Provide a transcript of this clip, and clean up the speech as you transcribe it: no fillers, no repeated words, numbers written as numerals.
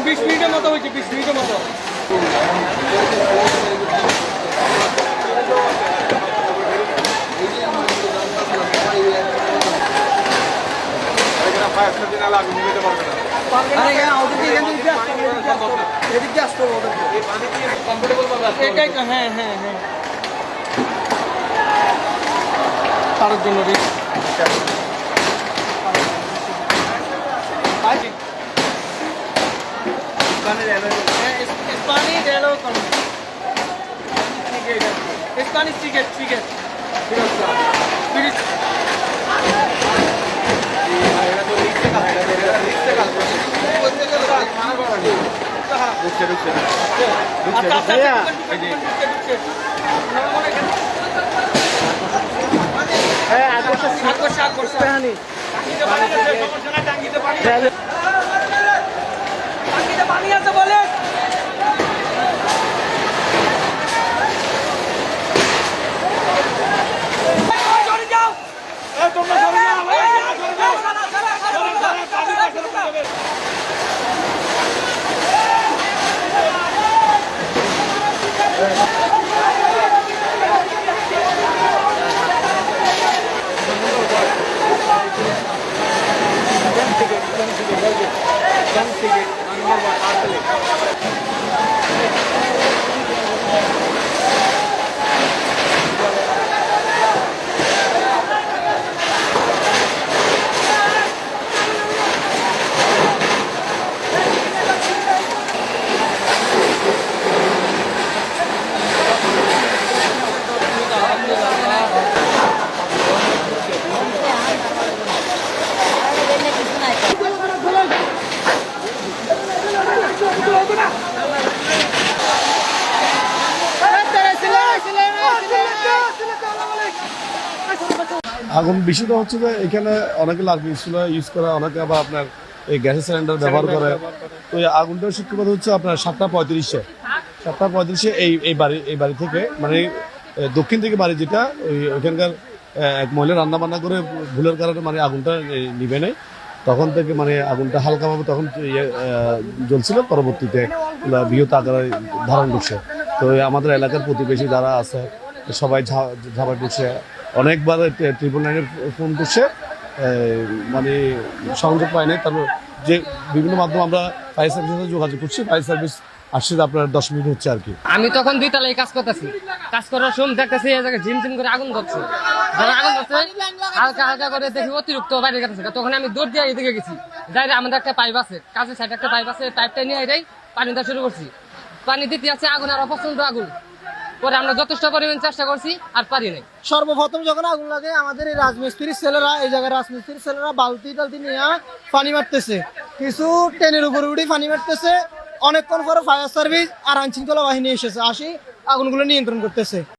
20 মিনিটের মতো হয়েছে, 20 মিনিটের মতো। এটাই তো, হ্যাঁ হ্যাঁ হ্যাঁ, তার জন্য Spanish yellow con. Spanish ticket. পানি আছে বলে আগুন বিষয়টা হচ্ছে যে এখানে অনেকে লার্কিং চুলা ইউজ করে, অনেকে আবার আপনার এই গ্যাসের সিলিন্ডার ব্যবহার করে। তো এই আগুনটার সূত্রপাত হচ্ছে আপনার 7:35 এই বাড়ি থেকে, মানে দক্ষিণ থেকে বাড়ি যেটা, ওইখানকার এক মহিলা রান্না বান্না করে ভুলের কারণে মানে আগুনটা নিভে নেয়। তখন থেকে মানে আগুনটা হালকাভাবে তখন জ্বলছিল, পরবর্তীতে বৃহৎ আকারে ধারণ করছে। তো আমাদের এলাকার প্রতিবেশী যারা আছে সবাই ঝাঁপায় পড়ছে, অনেকবার 999 ফোন করছে, মানে সংযোগ পায় নাই। তারপর যে বিভিন্ন মাধ্যমে আমরা ফায়ার সার্ভিসের সাথে যোগাযোগ করছি, ফায়ার সার্ভিস আসছে আপনার 10 মিনিট হচ্ছে আর কি। আমি তখন 2 তলায় কাজ করতেছি, কাজ করার সময় দেখতেছি এই জায়গায় ঝিমঝিম করে আগুন ধরছে। যখন আগুন ধরছে হালকা করে দেখি অতিরিক্ত বাইরে গেছে। তখন আমি দৌড় দিয়ে এদিকে গেছি, যাই আমাদের একটা পাইপ আছে, কাজের সাইডে একটা পাইপ আছে, পাইপটা নিয়ে এটাই পানি দেওয়া শুরু করছি। পানি দিতে আছে, আগুন আর অপছন্দ আগুন। পরে আমরা যথেষ্ট পরিমাণ চেষ্টা করছি, আর পারি নাই। সর্বপ্রথম যখন আগুন লাগে আমাদের এই রাজমিস্ত্রির ছেলেরা, এই জায়গায় রাজমিস্ত্রির ছেলেরা বালতি টালতি নিয়ে পানি মারতেছে, কিছু ট্রেনের উপরে উঠে পানি মারতেছে। অনেকক্ষণ পরে ফায়ার সার্ভিস আর আইনশৃঙ্খলা বাহিনী এসেছে, আসি আগুনগুলো নিয়ন্ত্রণ করতেছে।